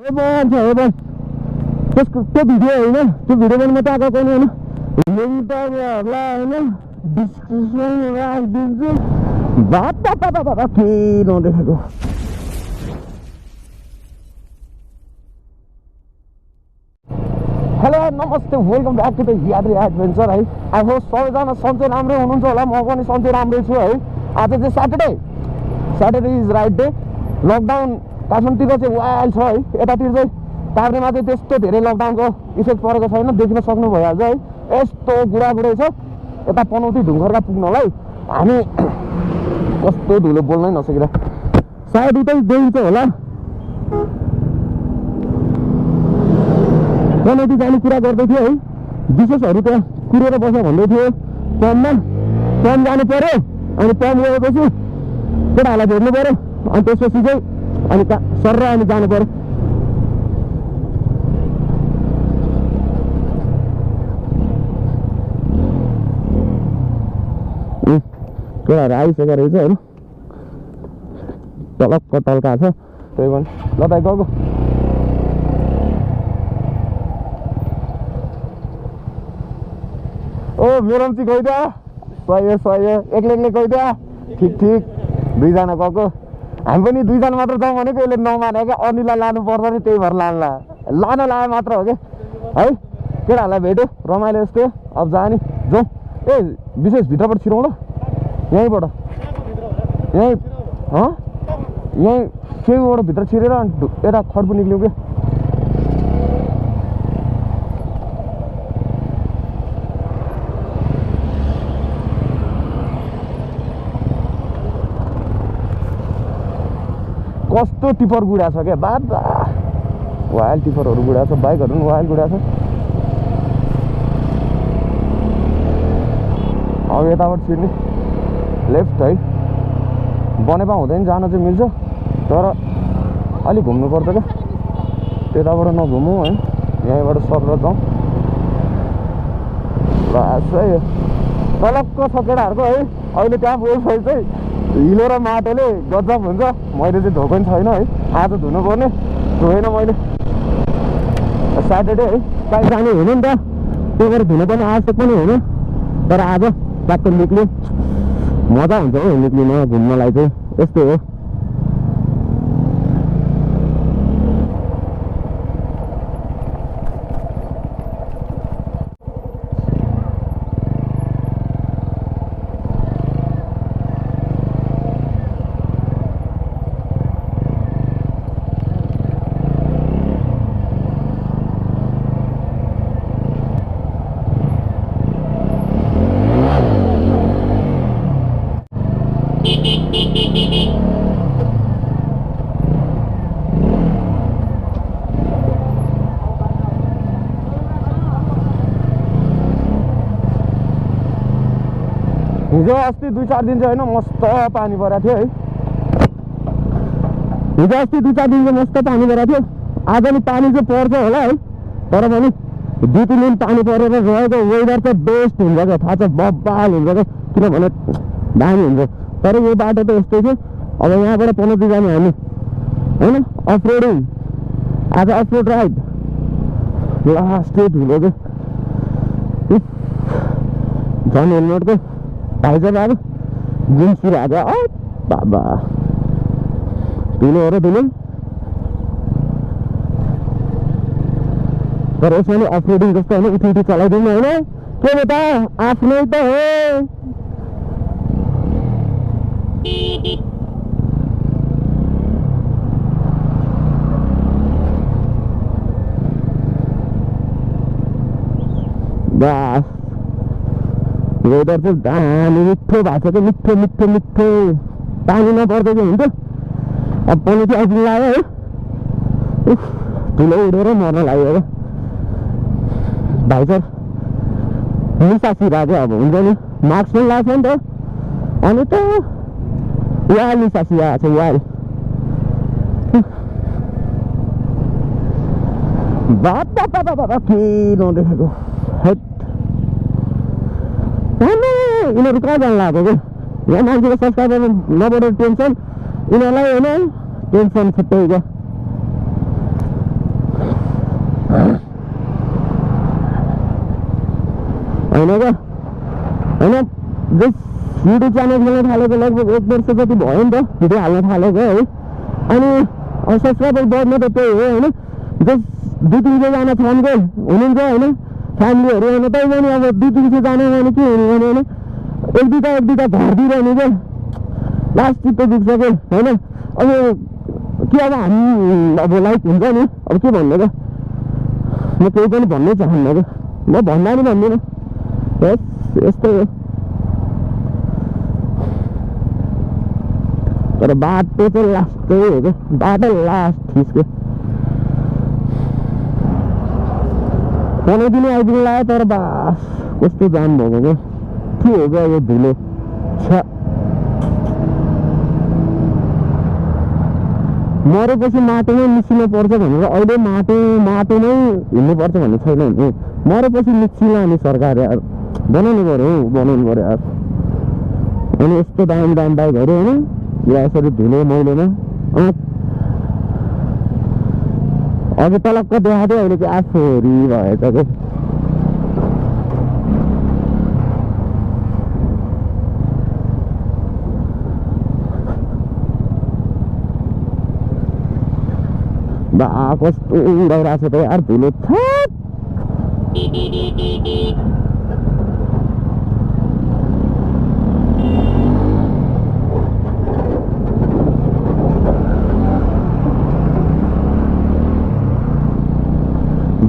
त्यसको त्यो भिडियो होइन, त्यो भिडियोमा म त आएको छैन होइन, लिङ्क तपाईँहरूलाई होइन डिस्क्रिप्सनमा राखिदिन्छु। बाबा के नदेखेको। हेलो नमस्ते, वेलकम ब्याक टु द यात्री एडभेन्चर है। आई होप सबैजना सन्चै राम्रै हुनुहुन्छ होला, म पनि सन्चै राम्रै छु है। आज चाहिँ Saturday is right day. Lockdown काठमाडौँतिर चाहिँ वाइल्ड छ है, यतातिर चाहिँ काभ्रेमा चाहिँ त्यस्तो धेरै लकडाउनको इफेक्ट परेको छैन, देख्न सक्नु भइहाल्छ है। यस्तो गुडागुडै छ यता पनौती ढुङ्खरका पुग्नलाई। हामी कस्तो धुलो बोल्नै नसकेर सायद उतै गइन्छ होला। पनौती जाने कुरा गर्दै थियो है, विशेषहरू त्यहाँ कुरेर बस्छ भन्दै थियो। पम जानु पऱ्यो, अनि पम गएपछि केटाहरूलाई भेट्नु पऱ्यो, अनि त्यसपछि चाहिँ अनि सर अनि जानु पऱ्यो। केटाहरू आइसकेको रहेछ होइन, टलक्क टल्का छ। त्यही पनि ल त गएको ओ मेरो चाहिँ गइदिया सही हो, एक्लै गइदिया ठिक दुईजना गएको। हामी पनि दुईजना मात्र जाउँ भनेको यसले नमाने क्या, अनिललाई लानु पर्छ नि, त्यही भएर लानु लायो मात्र हो क्या है। केटाहरूलाई भेट्यो रमाइलो यस्तो, अब जाने जाउँ। ए विशेष भित्रबाट छिरौँ ल, यहीँबाट यहीँ केहीबाट भित्र छिरेर यता खड्पु निक्ल्यौँ क्या। कस्तो टिपर गुडा छ क्या बाबा, वाइल्ड टिपरहरू गुडा छ, बाइकहरू पनि वाइल्ड गुडा छ। अब यताबाट छिर्ने लेफ्ट है, बनेपा हुँदैन जान चाहिँ मिल्छ, तर अलिक घुम्नुपर्छ क्या, त्यताबाट नघुमौँ है, यहीँबाट सरेर जाउँ। तलक्क छ केटाहरूको है। अहिले त्यहाँ पुगेपछि चाहिँ हिलो र माटोले गजब हुन्छ। मैले चाहिँ धोएको पनि छैन है, आज धुनुपर्ने, धोएन मैले। स्याटरडे है, कहीँ जाने हुनु नि त, त्यो भएर धुनु पनि आवश्यक पनि हुनु, तर आज ट्याक्क निक्ल्यो। मजा हुन्छ हौ निक्लिनु घुम्नलाई चाहिँ, यस्तो हो। हिजो अस्ति 2-4 दिन चाहिँ होइन मस्त पानी परेको थियो है। हिजो अस्ति 2-4 दिन चाहिँ मस्त पानी परेको थियो। आज नि पानी चाहिँ पर्छ होला है, तर पनि 2-3 दिन पानी परेर रहेको वेदर चाहिँ बेस्ट हुन्छ क्या, थाहा छ, बब्बाल हुन्छ क्या, किनभने दामी हुन्छ। तर यो बाटो त यस्तै थियो। अब यहाँबाट पनौती जाने हामी होइन, अफरोडिङ, आज अफरोड राइड लास्ट धुलो क्या। झन् हेलमेटको भाइजर अब जिन्स आएको बाबा, धुलो हो र धुलो। तर यसमा नि अफरोडिङ जस्तो होइन, उठी चलाइदिउँ होइन, के बेटा आफ्नै त हो। बस वेदर चाहिँ दामी मिठो भएको छ कि, मिठो पानी नपर्दै चाहिँ हुन्छ। अब पनौती आइपुग्नु लाग्यो है, धुलो उडेर मर्न लाग्यो अब। भाइसर निसासी भएको अब हुन्छ नि, मास्क पनि लाग्छ नि त, अनि त वाल निसासी आएको छ वाल। बाबा के नदेखेको हेट। यिनीहरू कहाँ जानु लाग्यो क्या, यहाँ मान्छेको सब्सक्राइबर नबढेर टेन्सन, यिनीहरूलाई होइन टेन्सन छुट्टै क्या। होइन क्या होइन जस युट्युब च्यानल खोल्न थालेको लगभग 1 वर्ष जति भयो नि त भिडियो हाल्न थालेको है अनि सब्सक्राइबर बढ्न त त्यही हो होइन जस 2-300 जना फ्यानकै हुनुहुन्छ होइन फ्यामिलीहरू होइन त्यही पनि अब 2-300 जना भने के हुने भने होइन एक दुईटा घर दिइरहने क्या लास्ट चित्त दुख्छ क्या होइन अब के अब हामी अब लाइक हुन्छ नि अब के भन्नु क्या म केही पनि भन्नै चाहन्न क्या म भन्दा नि भन्दिनँ बस यस्तै हो तर बाटो चाहिँ लास्टै हो क्या बाटो लास्ट थिच्क्यो बनाइदिनु आइदिनु लाग्यो तर बास कस्तो जाम भएको क्या के हो क्या यो धुलो छ मरेपछि माटोमै मिसिनु पर्छ भनेर अहिले माटोमै हिँड्नुपर्छ भन्ने छैन नि मरेपछि मिसिला नि सरकार यार बनाउनु पऱ्यो यार अनि यस्तो दाम बाइकहरू होइन या यसरी धुलो मैलोमा अघि तलक्क देखाएको थियो अहिले चाहिँ आफोरी भएछ क्या बा कस्तो उडाइरहेको छ त यार धुलो छ्याट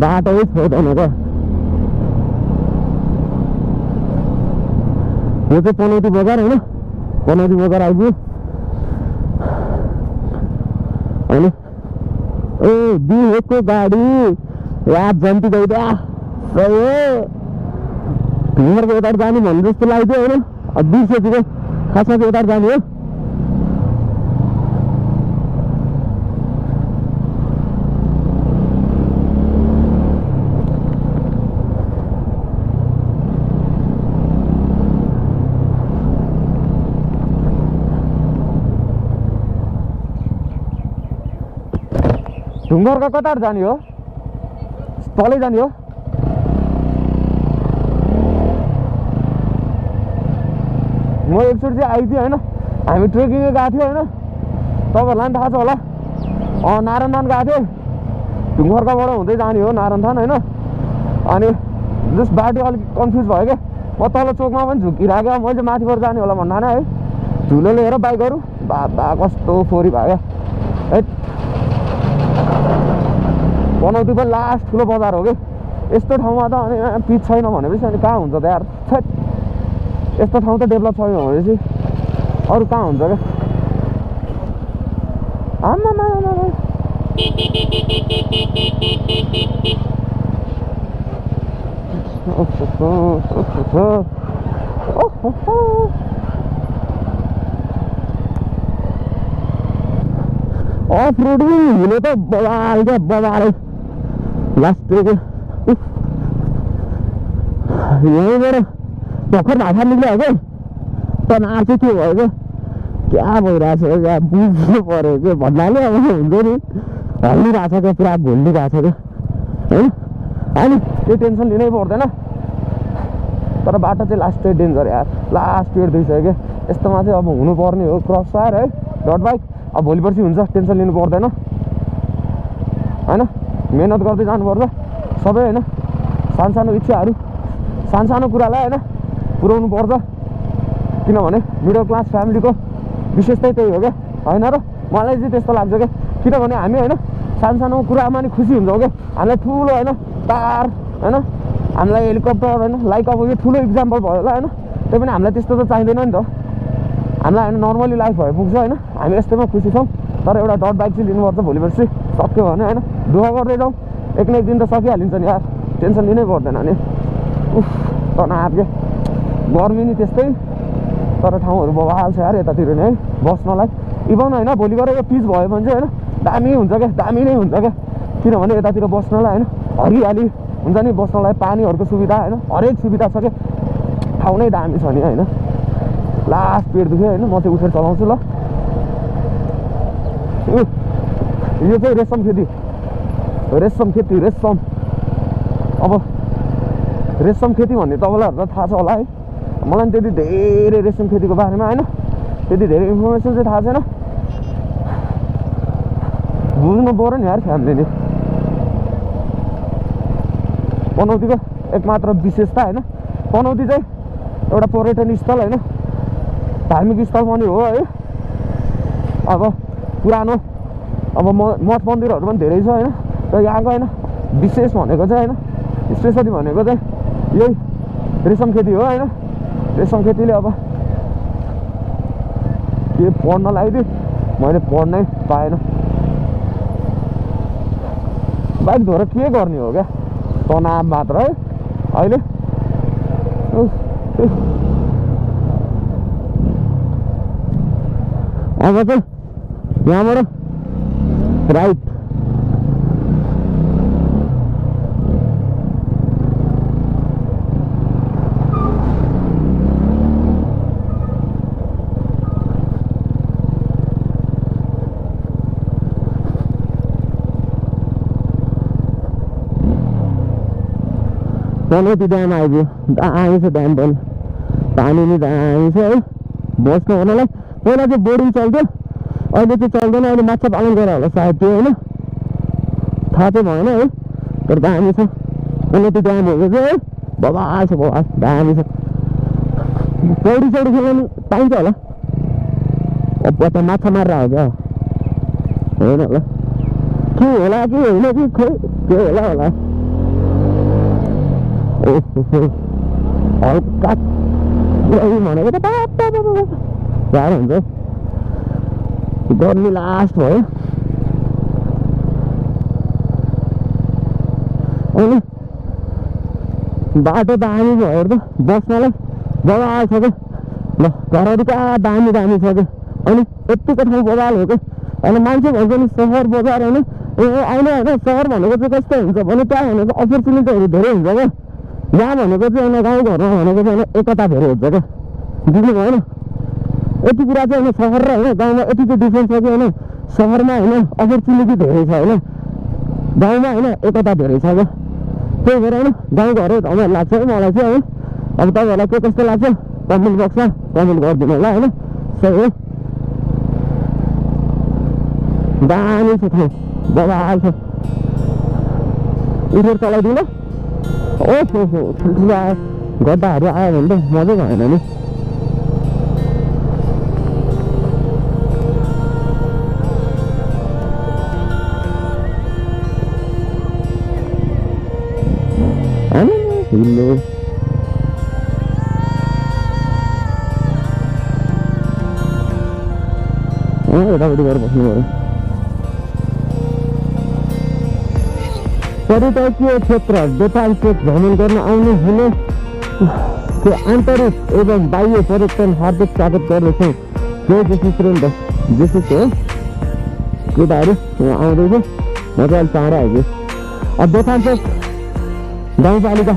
बाटो छोड्दैन क्या यो चाहिँ पनौती बजार होइन पनौती बजार आइपुग्यो अनि ए दिएको गाडी याद जन्ती गइदिया सही हो ढुङ्गरको यता जाने भन्ने जस्तो लाग्थ्यो होइन बिर्सेको खासमा चाहिँ यता जाने हो ढुङ्गरको कतार जाने हो तलै जाने हो म एकचोटि चाहिँ आइदिएँ होइन हामी ट्रेकिङ गएको थियो होइन तपाईँहरूलाई पनि थाहा छ होला नारायणथान गएको थियो ढुङ्गरकाबाट हुँदै जाने हो नारायणथान होइन अनि जस बाटो अलिक कन्फ्युज भयो क्या म तल चोकमा पनि झुकिरहेको मैले चाहिँ माथिबाट जाने होला भन्दा है धुलोले हेर बाइकहरू बा कस्तो फोरी भयो है पनौती पनि लास्ट ठुलो बजार हो कि यस्तो ठाउँमा त अनि पिच छैन भनेपछि अनि कहाँ हुन्छ त यार छेट यस्तो ठाउँ त डेभलप छैन भनेपछि अरू कहाँ हुन्छ क्या आम्मा अफ रोड हुने त बबाल क्या बबाल लास्ट यहीँबाट भर्खर भाषा निक्ल्यो क्या तनाव चाहिँ के भयो क्या भइरहेको छ क्या बुझ्नु पऱ्यो क्या भन्नाले अब हुन्छ नि हल्लिरहेको छ क्या पुरा घोलिरहेको छ क्या होइन अनि त्यो टेन्सन लिनै पर्दैन तर बाटो चाहिँ लास्ट डेन्जर यार लास्ट स्पिड दिइसक्यो क्या यस्तोमा चाहिँ अब हुनुपर्ने हो क्रस फायर है डट बाइक अब भोलि पर्सि हुन्छ टेन्सन लिनु पर्दैन होइन मेहनत गर्दै जानुपर्छ सबै होइन सानो इच्छाहरू सानो कुरालाई होइन पुर्याउनु पर्छ किनभने मिडल क्लास फ्यामिलीको विशेषतै त्यही हो क्या होइन र मलाई चाहिँ त्यस्तो लाग्छ क्या किनभने हामी होइन सानो कुरामा नि खुसी हुन्छौँ क्या हामीलाई ठुलो होइन कार होइन हामीलाई हेलिकप्टर होइन लाइक अब यो ठुलो इक्जाम्पल भयो होला होइन त्यही पनि हामीलाई त्यस्तो त चाहिँदैन नि त हामीलाई होइन नर्मली लाइफ भए पुग्छ होइन हामी यस्तैमा खुसी छौँ तर एउटा डट बाइक चाहिँ लिनुपर्छ भोलि पर्सि सक्यो भने होइन दुःख गर्दै जाउँ एक न एक दिन त सकिहालिन्छ नि यार टेन्सन लिनै पर्दैन नि उफ तनाव क्या गर्मी नि त्यस्तै तर ठाउँहरू बवाल छ यार यतातिर नि है बस्नलाई इभन होइन भोलि गएर यो पिच भयो भने चाहिँ होइन दामी हुन्छ क्या दामी नै हुन्छ क्या किनभने यतातिर बस्नलाई होइन हरियाली हुन्छ नि बस्नलाई पानीहरूको सुविधा होइन हरेक सुविधा छ क्या ठाउँ नै दामी छ नि होइन लास्ट पेट दुख्यो होइन म चाहिँ उठेर चलाउँछु ल यो चाहिँ रेशम खेती अब रेशम खेती भन्ने तपाईँलाई थाहा छ होला है मलाई पनि त्यति धेरै रेशम खेतीको बारेमा हैन त्यति धेरै इन्फर्मेसन चाहिँ थाहा छैन बुझ्नु पर्यो नि यार फ्यामिलीले पनौतीको एकमात्र विशेषता हैन पनौती चाहिँ एउटा पर्यटन स्थल हैन धार्मिक स्थल पनि हो है अब पुरानो अब मठ मन्दिरहरू पनि धेरै छ हैन र यहाँको हैन विशेष भनेको चाहिँ हैन स्पेसली भनेको चाहिँ यही रेशम खेती हो हैन रेशम खेतीले अब के पढ्न लाग्यो मैले पढ्नै पाएन बाइक धोएर के गर्ने हो क्या तनाव मात्र है अहिले अब चाहिँ यहाँबाट राइट पनौती ड्याम आइपुग्यो दामी छ ड्याम पनि पानी नि दामी छ है बस्नु भन्नलाई पहिला चाहिँ बोर्डिङ चल्थ्यो अहिले चाहिँ चल्दैन अहिले माछा पालन गरेर होला सायद त्यो होइन थाहा चाहिँ भएन है तर दामी छ पनौती ड्याम भएको चाहिँ है बबाल छ बबाल दामी छ पौडी सौडी खेल्नु पाइन्छ होला अब त माछा मारेर हो क्या होइन होला के होला कि होइन कि खोइ के होला हल्का भनेको त गाह्रो हुन्छ गर्मी लास्ट भयो अनि बाटो दामी भयो त बस्नलाई बबाल छ क्या ल घरहरू कहाँ दामी दामी छ क्या अनि यत्तिको ठाउँ बबाल हो क्या अनि मान्छे भन्छ नि सहर बजार होइन ए अहिले होइन सहर भनेको चाहिँ कस्तो हुन्छ भने त्यहाँ भनेको अपर्च्युनिटीहरू धेरै हुन्छ क्या यहाँ भनेको चाहिँ होइन गाउँघरमा भनेको चाहिँ होइन एकता धेरै हुन्छ क्या बुझ्नु भएन यति कुरा चाहिँ होइन सहर र होइन गाउँमा यति चाहिँ डिफ्रेन्स छ कि होइन सहरमा होइन अपर्च्युनिटी धेरै छ होइन गाउँमा होइन एकता धेरै छ क्या त्यही भएर होइन गाउँघर रमाइलो लाग्छ है मलाई चाहिँ होइन अब तपाईँहरूलाई के कस्तो लाग्छ कमेन्ट बक्समा कमेन्ट गरिदिनु होला होइन सही हो दामी छ ठाउँ बबाल छ उठेर चलाइदिनु ओहो ठुल्ठुलो आयो गड्डाहरू आयो भने त मजै भएन नि हिलो यतापट्टि गएर बस्नु पऱ्यो पर्यटकीय क्षेत्र दोपाल चोक भ्रमण गर्न आउनु हुने त्यो आन्तरिक एवं बाह्य पर्यटन हार्दिक स्वागत गर्दछौँ जय जेसुस जेसुस हो केटाहरू यहाँ आउँदैछ मजाले चाँडो आइदियो अब दोकान चोक गाउँपालिका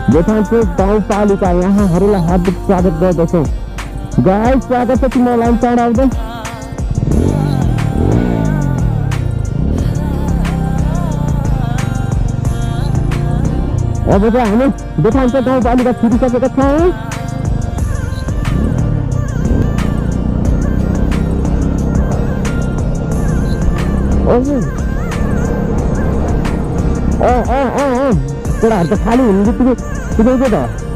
दोकानको गाउँपालिका यहाँहरूलाई हार्दिक स्वागत गर्दछौँ गाइस स्वागत छ तिमीलाई चाँडो आउँदै अब चाहिँ हामी दोकानको गाउँपालिका छिरिसकेका छौँ केटाहरू त खाली हुनु बित्तिकै पुगेको त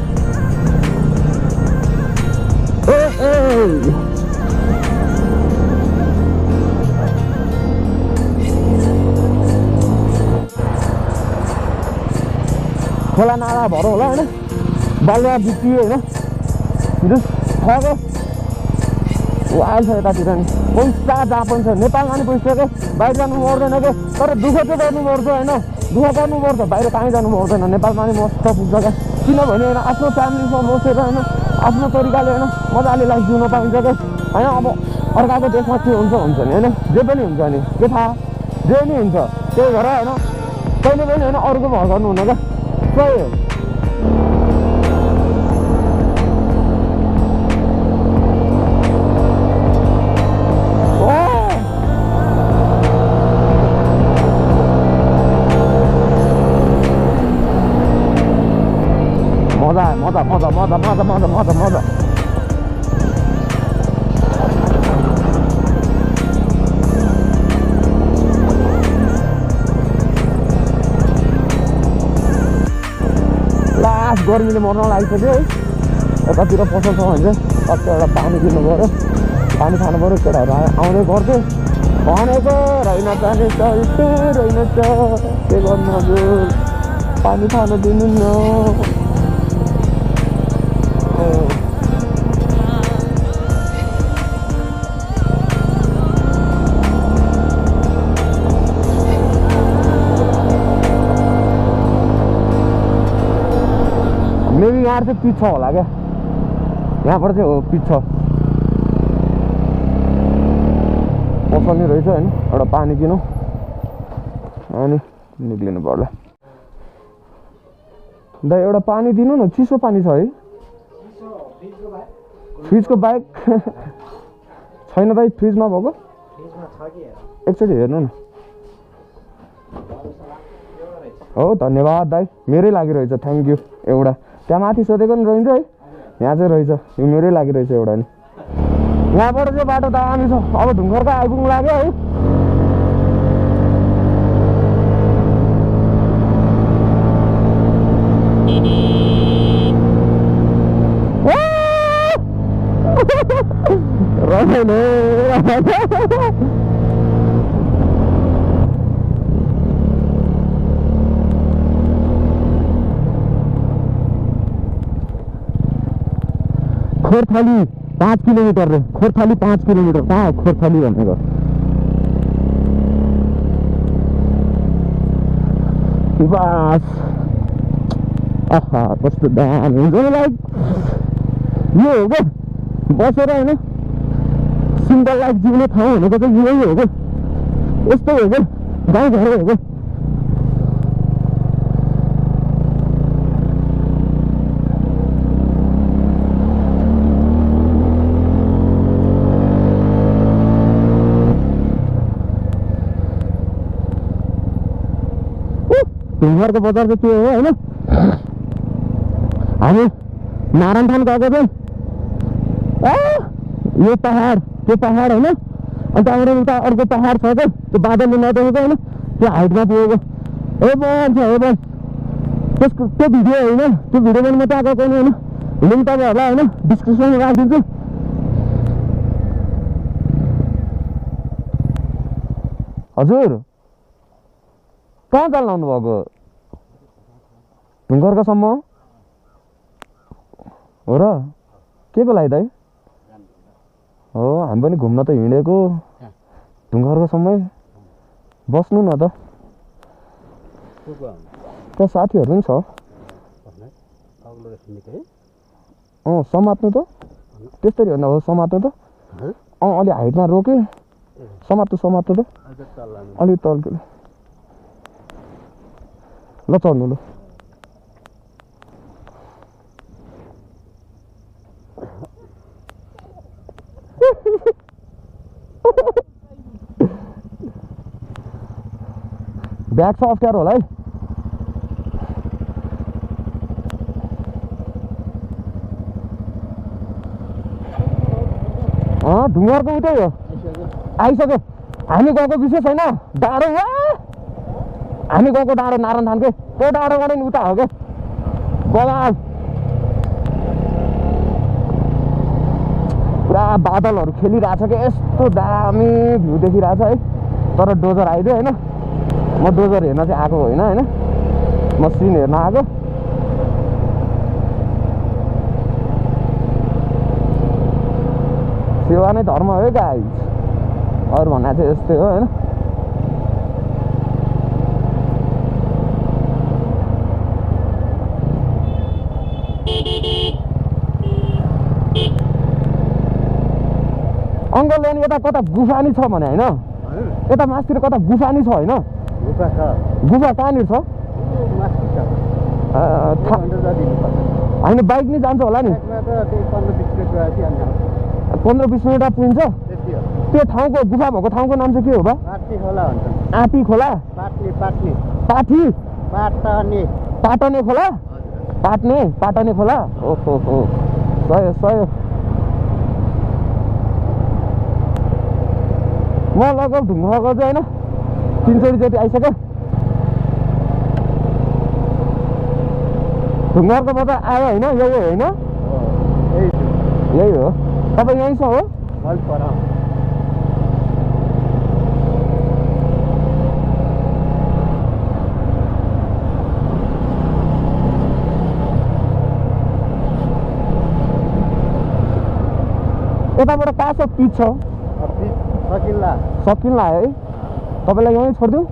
खोला नाला भएर होला होइन बालुवा बित्तियो होइन ठगो आएछ यतातिर नि पैसा जहाँ पनि छ नेपालमा नि पैसा क्या बाहिर जानु पर्दैन क्या तर दुःख चाहिँ गर्नुपर्छ होइन दुःख गर्नुपर्छ बाहिर कहीँ जानु पर्दैन नेपालमा नि मस्त पुग्छ क्या किनभने होइन आफ्नो फ्यामिलीसँग बसेर होइन आफ्नो तरिकाले होइन मजाले लाइफ जिउन पाइन्छ क्या होइन अब अर्काको देशमा के हुन्छ नि होइन जे पनि हुन्छ नि के थाहा जे नि हुन्छ त्यही भएर होइन कहिले पनि होइन अरूको भर गर्नु हुन क्या सही हो मजा मजा मजा मजा मजा मजा लास्ट गर्मीले मर्न लागिसक्यो है यतातिर पसल छ भने चाहिँ टक्क एउटा पानी किन्नु पऱ्यो पानी खानु पऱ्यो केटाहरू आउँदै गर्थ्यो भनेको रहेनछ नि चल्छु रहेनछ के गर्नु हजुर पानी खानु दिनु न मेबी यहाँ चाहिँ पिच छ होला क्या यहाँबाट चाहिँ हो पिच छ पसलनी रहेछ होइन एउटा पानी किनौँ अनि निक्लिनु पर्ला दाइ एउटा पानी दिनु न चिसो पानी छ है फ्रिजको बाहेक छैन दाइ फ्रिज नभएको एकचोटि हेर्नु न हो धन्यवाद दाइ मेरै लागि रहेछ थ्याङ्क यू एउटा त्यहाँ माथि सोधेको नि रहन्छ है यहाँ चाहिँ रहेछ यो मेरै लागि रहेछ एउटा नि यहाँबाट चाहिँ बाटो दामी छ अब ढुङ्गरको आइपुग्नु लाग्यो है खोरथाली 5 किलोमिटर रे खोरथाली 5 किलोमिटर कहाँ हो खोरथाली भनेको बस आहा कस्तो दामी हुन्छ लाइक यो हो क्या बसेर होइन सिम्पल लाइफ जिउने ठाउँ भनेको चाहिँ यही हो क्या यस्तै हो क्या गाउँघरै हो क्या ढुङ्गरको बजार चाहिँ के हो होइन हामी नारायणथान गएको चाहिँ यो पहाड त्यो पहाड होइन अनि त्यहाँबाट उता अर्को पहाड छ क्या त्यो बादलले नदेखेको होइन त्यो हाइटमा पुगेको ए बन्छ हो बस त्यसको त्यो भिडियो होइन त्यो भिडियो पनि म त्यहाँ गएको नि होइन लिङ्क तपाईँहरूलाई होइन डिस्क्रिप्सनमा राखिदिन्छु हजुर कहाँ जान लाउनु भएको ढुङ्गरकासम्म हो र के को लागि दाइ हो हामी पनि घुम्न त हिँडेको ढुङ्गरकासम्मै बस्नु न त त्यहाँ साथीहरू पनि छ समात्नु त त्यस्तरी होइन हो समात्नु त अलि हाइटमा रोके समात्नु त अलिक तल्के ल चढ्नु ल ब्याग छ अप्ठ्यारो होला है ढुङ्गरको उतै हो आइसक्यो हामी गएको विशेष होइन डाँडो हामी गएको डाँडो नारायणथानकै त्यो डाँडोबाट नि उता हो क्या बगाल पुरा बादलहरू खेलिरहेछ क्या यस्तो दामी भ्यू देखिरहेछ है तर डोजर आइदियो होइन म डोजर हेर्न चाहिँ आएको होइन म सिन हेर्न आएको सेवा नै धर्म हो गाइज अरू भन्दा चाहिँ यस्तै हो होइन अङ्कलले अनि यता कता गुफा नि छ भने होइन यता मासतिर कता गुफा नि छ होइन गुफा कहाँनिर छ होइन बाइक नै जान्छ होला नि 15-20 मिनट पुग्छ त्यो ठाउँको गुफा भएको ठाउँको नाम चाहिँ के हो बा आँपी खोला पाटने खोला पाटने खोला ओहो हो सय म लगभग ढुङ्गाको चाहिँ होइन 3 चोटि आइसक्यो ढुङ्गाको बजार आयो होइन यही होइन यही हो तपाईँ यहीँ छ हो यताबाट कहाँ छ पिच छ सकिन्ला है तपाईँलाई यहीँ छोडिदिउँ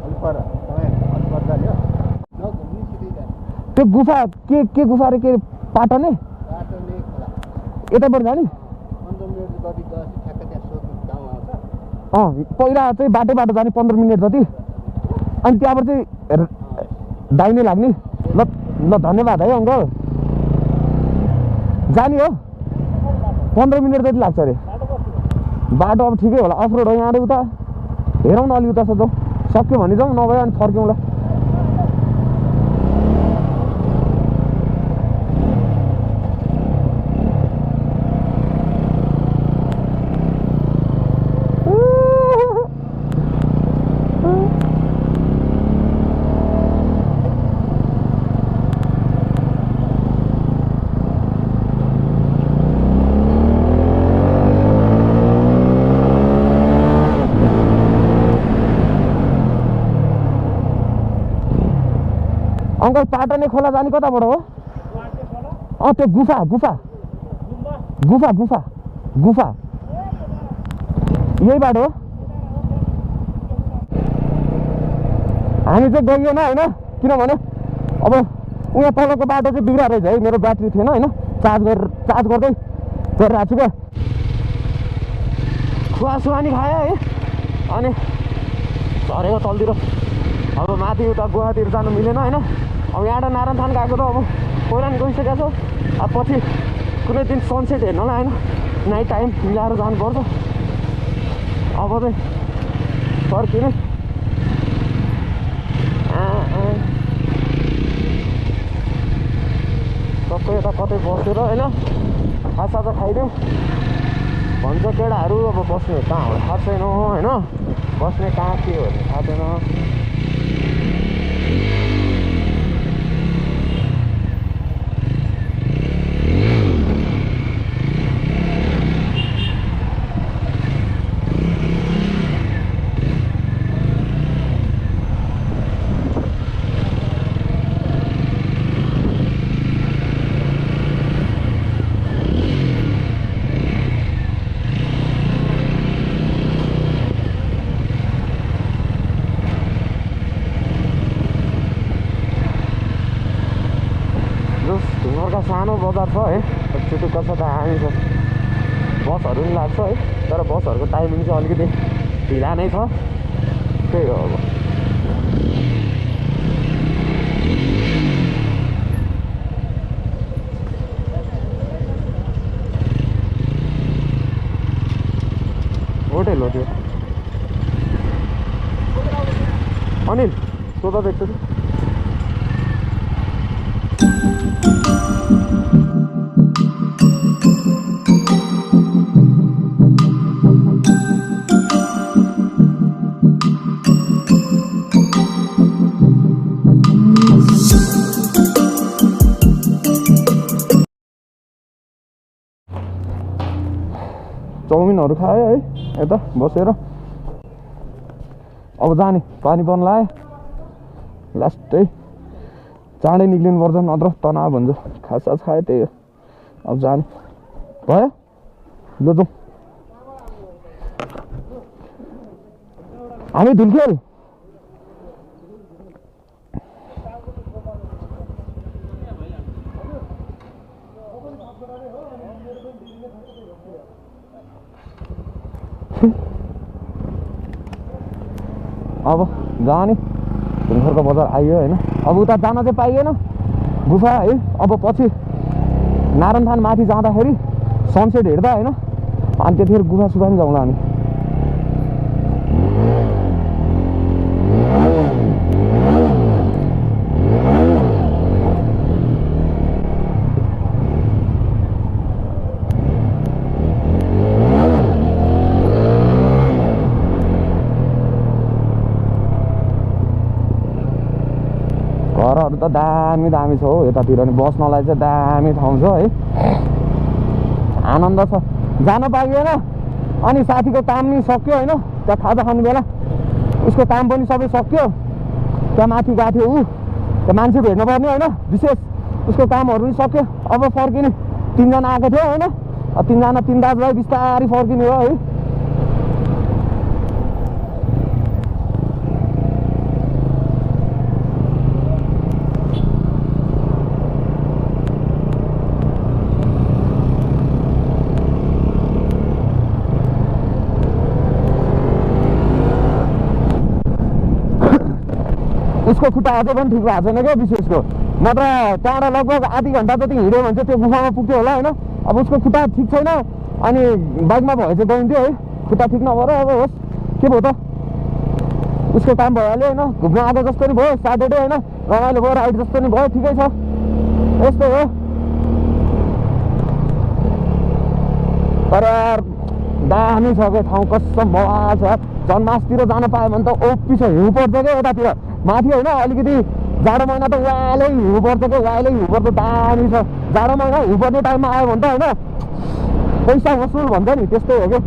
त्यो गुफा के गुफा रे के पाटने यताबाट जाने पहिला चाहिँ बाटो जाने 15 मिनट जति अनि त्यहाँबाट चाहिँ दाहिने लाग्ने ल धन्यवाद है अङ्कल जाने हो 15 मिनट जति लाग्छ अरे बाटो अब ठिकै होला अफ रोड हो यहाँ उता हेरौँ न अलि उता सोधौँ सक्यो भने जाउँ नभए अनि फर्क्यौँला अङ्कल पाटने खोला जाने कताबाट हो त्यो गुफा यही बाटो हो हामी चाहिँ गइएन होइन किनभने अब उहाँ तलको बाटो चाहिँ बिग्रा रहेछ है मेरो ब्याट्री थिएन होइन चार्ज गर्दै गरिरहेको छु क्या खुवासुवा नि खायो है अनि झरेको तलतिर अब माथि उता गुवाहाटीतिर जानु मिलेन होइन अब यहाँबाट नारायणथान गएको त अब पहिला नि गइसकेको छ अब पछि कुनै दिन सनसेट हेर्नलाई होइन नाइट टाइम मिलाएर जानुपर्छ अब चाहिँ फर्किने सबै यता कतै बसेर होइन खाजा खाइदिउँ भन्छ केटाहरू अब बस्ने कहाँ हो थाहा छैन होइन बस्ने कहाँ के हो भने थाहा छैन सानो बजार छ है चुटुक्क छ त हामी छ बसहरू पनि लाग्छ है तर बसहरूको टाइमिङ चाहिँ अलिकति ढिला नै छ त्यही हो अब होटेल हो त्यो अनिल सोध देख्छु चाउमिनहरू खायो है यता बसेर अब जाने पानी पर्न लाग्यो लास्टै चाँडै निक्लिनु पर्छ नत्र तनाव हुन्छ खासा खायो त्यही हो अब जाने भयो ल जाउँ हामी धुलखेल अब जाने घरको बजार आइयो होइन अब उता जान चाहिँ पाइएन गुफा है अब पछि नारायणथान माथि जाँदाखेरि सनसेट हेर्दा होइन अनि त्यतिखेर गुफा सुफा पनि जाउँला हामी त दामी दामी छ हो यतातिर नि बस्नलाई चाहिँ दामी ठाउँ छ है आनन्द छ जान पाइएन अनि साथीको काम नि सक्यो होइन त्यहाँ खाजा खाने बेला उसको काम पनि सबै सक्यो त्यहाँ माथि गएको थियो ऊ त्यहाँ मान्छे भेट्नु पर्ने होइन विशेष उसको कामहरू पनि सक्यो अब फर्किने 3 जना आएको थियो होइन 3 जना 3 दाजुभाइ बिस्तारै फर्किने हो है उसको खुट्टा अझै पनि ठिक भएको छैन क्या विशेषको नत्र त्यहाँबाट लगभग आधी घन्टा जति हिँड्यो भने चाहिँ त्यो गुफामा पुग्थ्यो होला होइन अब उसको खुट्टा ठिक छैन अनि बाइकमा भए चाहिँ गइन्थ्यो है खुट्टा ठिक नभएर अब होस् के भयो त उसको काम भइहाल्यो होइन घुम्न आएको जस्तो नि भयो स्याटरडे होइन रमाइलो भयो राइड जस्तो नि भयो ठिकै छ यस्तो हो तर दामी छ क्या ठाउँ कसम बडा छ जन्मासतिर जान पायो भने त ओपी छ हिउँ पर्छ क्या यतातिर माथि होइन अलिकति जाडो महिना त वाइलै हिउँ पर्छ क्या वाइलै हिउँ पर्छ दामी छ जाडो महिना हिउँ पर्ने टाइममा आयो भने त होइन पैसा वसुल भन्छ नि त्यस्तै हो क्या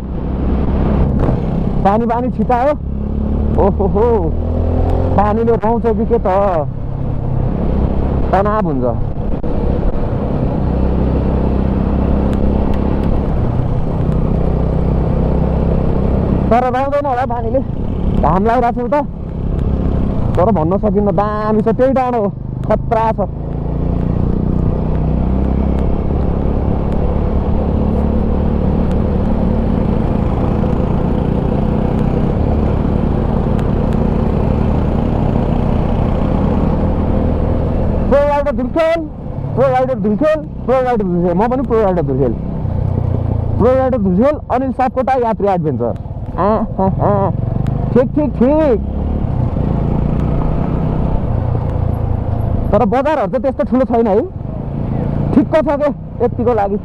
पानी छिटायो ओहो पानीले पाउँछ कि के त तनाव हुन्छ तर रहँदैन होला पानीले घाम लागिरहेको छ त तर भन्न सकिन्न दामी छ त्यही डाँडो हो खतरा छ प्रो राइडर धुलखेल म पनि प्रो राइडर धुलखेल अनिल सापकोटा यात्री एडभेन्चर ठिक तर बजारहरू चाहिँ त्यस्तो ठुलो छैन है ठिक्क छ के यतिको लागि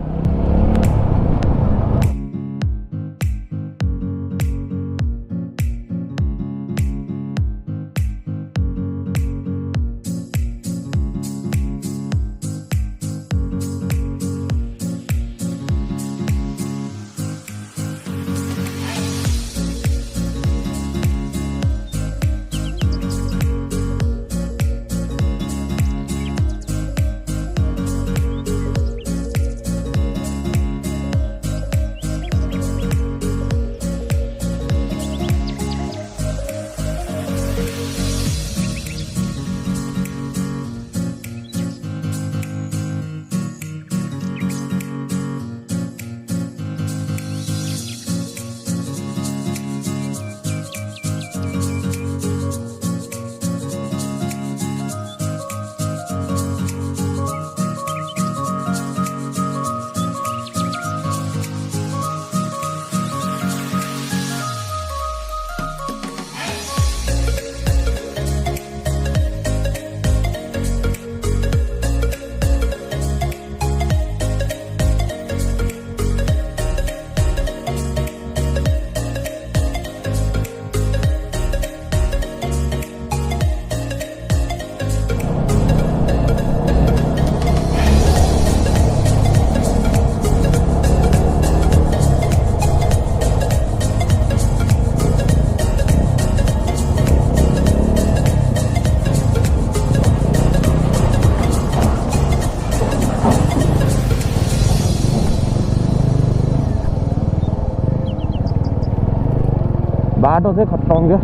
बाटो चाहिँ खत्तम क्या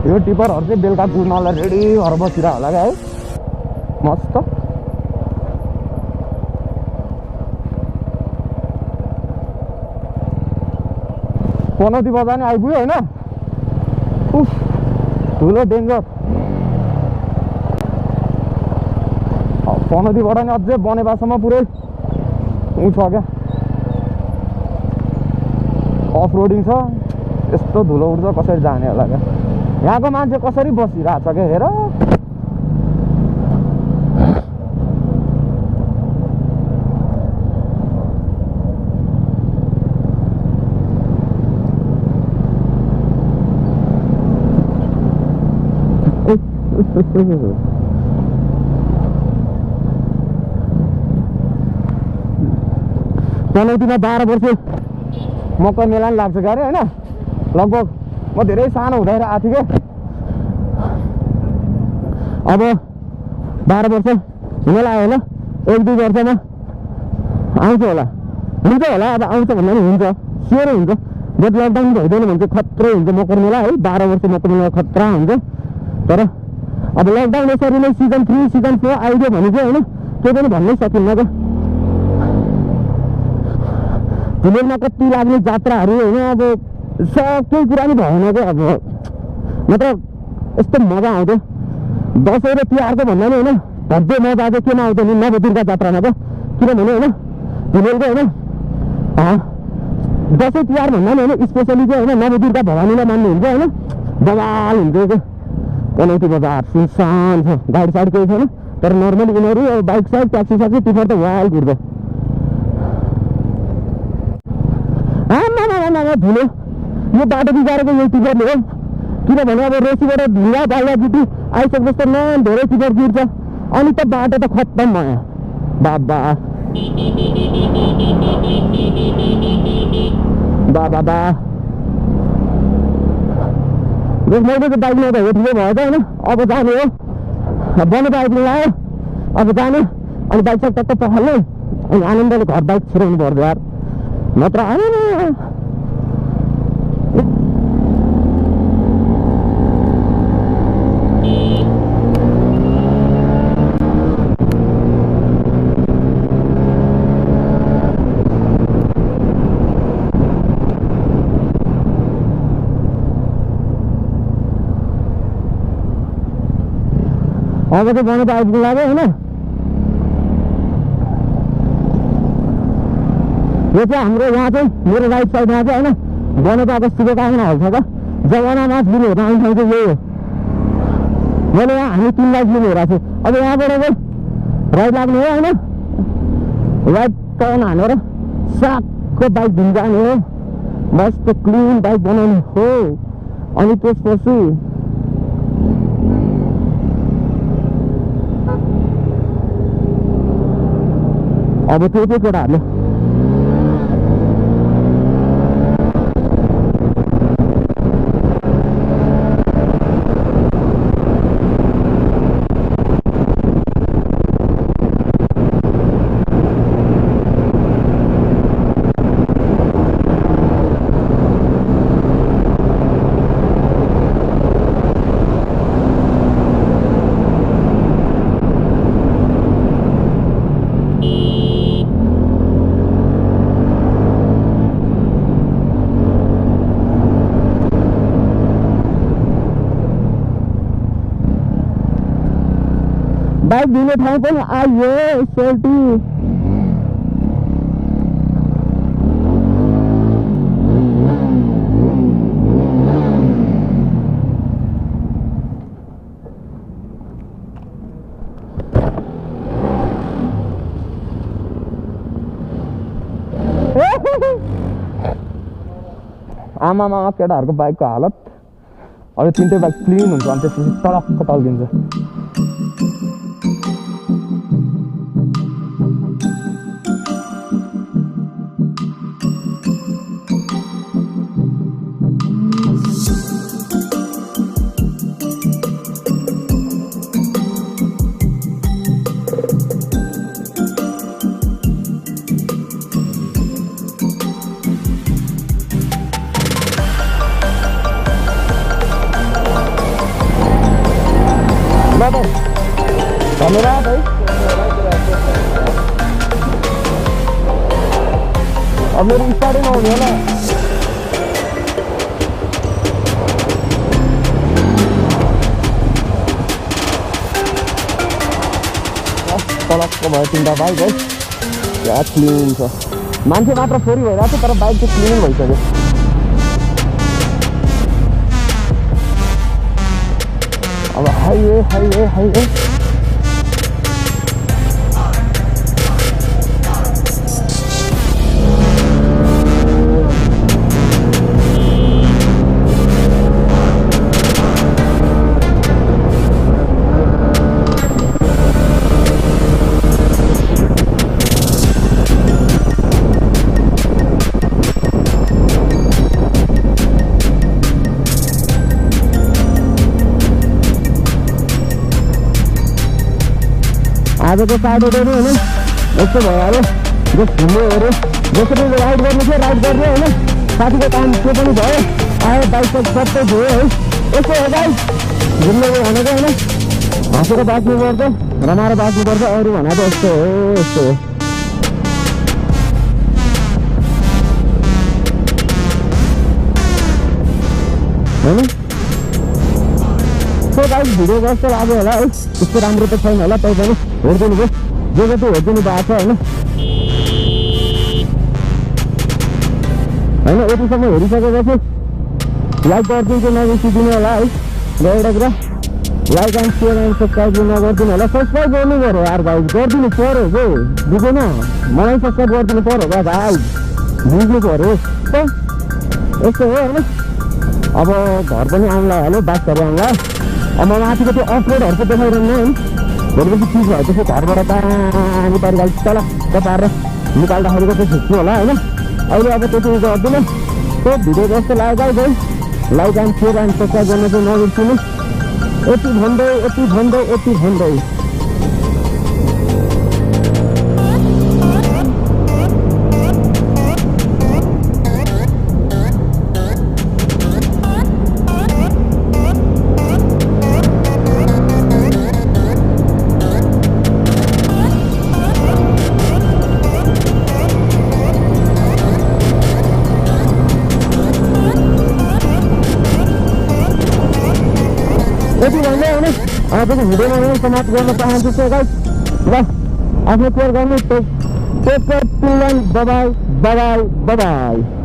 यो टिपरहरू चाहिँ बेलुका कुद्नलाई रेडी भएर बसिरह होला क्या है मस्त पनौती बजार नि आइपुग्यो होइन उफ ठुलो डेन्जर पनौतीबाट नि अझै बनेपासम्म पुरै उ छ क्या अफ रोडिङ छ यस्तो धुलो उठ्छ कसरी जाने होला क्या यहाँको मान्छे कसरी बसिरहेछ क्या हेर पनौतीमा 12 वर्ष मकर मेला लाग्छ गरे होइन। लगभग म धेरै सानो हुँदाखेरि आएको थिएँ कि अब 12 वर्ष हुन लाग्यो होला। 1-2 वर्षमा आउँछ होला, हुन्छ होला। अब आउँछ भन्दा पनि हुन्छ, स्योरै हुन्छ। बट लकडाउन भइदिएन भने चाहिँ खत्रै हुन्छ मकर मेला है। 12 वर्ष मकर मेला खतरा हुन्छ। तर अब लकडाउन यसरी नै सिजन 3 सिजन 4 आइदियो भने चाहिँ होइन केही पनि भन्नै सकिन्न क्या। झुलेलमा कति लाग्ने जात्राहरू होइन, अब केही कुरा नि भएन क्या। अब नत्र यस्तो मजा आउँथ्यो। दसैँ र तिहारको भन्दा नि होइन भव्य मजा चाहिँ केमा आउँथ्यो नि, नवदुर्गा जात्रामा त। किनभने होइन झुलेलको होइन दसैँ तिहार भन्दा नि होइन स्पेसली चाहिँ होइन नवदुर्गा भवानीलाई मान्नुहुन्छ होइन। बवाल हुन्थ्यो क्या। पनौती बजार सुनसान छ, गाडी साइड केही छैन। तर नर्मली यिनीहरू bike side taxi side tipper त वाल कुर्छ। धुलो यो बाटो बिगारेको यही टिकटले हो। किनभने अब रेसीबाट ढुङ्गा बाल्दा जुटी आइसकेपछि त न धेरै टिकट गिर्छ। अनि त बाटो त खत्तम भयो बाबा बाबा। मैले चाहिँ बाइक ल्याउँदा हो ठिकै भयो त होइन। अब जाने हो, बने बाइक लगायो अब जाने। अनि बाइक साइड टक्क पखाल्ने अनि आनन्दले घर बाइक छिराउनु पर्यो यार, नत्र आएन। अब चाहिँ बने बाइक लाग्यो होइन। यो चाहिँ हाम्रो यहाँ चाहिँ मेरो राइट साइडमा चाहिँ होइन बनेपाको शुभकामना हल छ क्या। जमानामा लिनु हुँदा आउने ठाउँ चाहिँ यही हो। मैले यहाँ हामी 3 लाख लिनु हेरेको छु। अब यहाँबाट चाहिँ राइट लाग्ने हो होइन, राइट टर्न हानेर सागको बाइक धुन जाने हो। मस्त क्लिन बाइक बनाउने हो। अनि त्यसपछि अब त्यो केटाहरूले बाइक धुने ठाउँ पनि आइयो सेल्टी। आमामा केटाहरूको बाइकको हालत। अब 3टै बाइक क्लिन हुन्छ अनि त्यसपछि टलक्क टल्किन्छ। धन्यवाद है। अब मेरो स्टार्टिङ आउने होला। तलक्क भयो 3टा बाइक है। क्या क्लिन छ। मान्छे मात्र फोरी भइरहेको छ तर बाइक चाहिँ क्लिन भइसक्यो। अब हाइवे हाइवे हाइवे आजको सैटरडे नि हैन यस्तो भयो अरे जस घुम्यो अरे जसरी राइड गर्नु थियो राइड गर्ने हैन साथीको काम त्यो पनि भयो आयो बाइक सबै भयो है यस्तो हो गाइस घुम्नेको भनेको हैन हाँसेर बाँच्नुपर्छ रमाएर बाँच्नुपर्छ अरू भनेको यस्तो हो यस्तो हो हैन सो गाइस भिडियो कस्तो लाग्यो होला है त्यस्तो राम्रो त छैन होला तै पनि हेरिदिनु भयो जो जति हेरिदिनु भएको छ हैन यतिसम्म हेरिसकेपछि लाइक गरिदिन्छु नबिर्सिदिनु होला है र एउटा कुरा like and share and subscribe नगरिदिनु होला सब्सक्राइब गर्नु पर्यो यार भाइ गरिदिनु पर्यो के बुझेन मलाई सब्सक्राइब गरिदिनु पर्यो क्या भाइ बुझ्नु पर्यो यस्तो हो हैन अब घर पनि आउँला हाल्यो बासहरू आउँला अब म माथिको त्यो अफरोडहरूको देखाइरहनु है भोलिपछि चिज भएपछि घरबाट पानी परिहाल्छ तल पारेर निकाल्दाखेरिको चाहिँ खिच्नु होला होइन अहिले अब त्यति गर्दिनँ त्यो भिडियो जस्तो लाग्यो guys like and share and subscribe गर्न चाहिँ नबिर्सिनु यति भन्दै होइन आजको भिडियोमा म समाप्त गर्न चाहन्छु सो गाइस ल आफ्नो केयर गर्नु take care bye bye by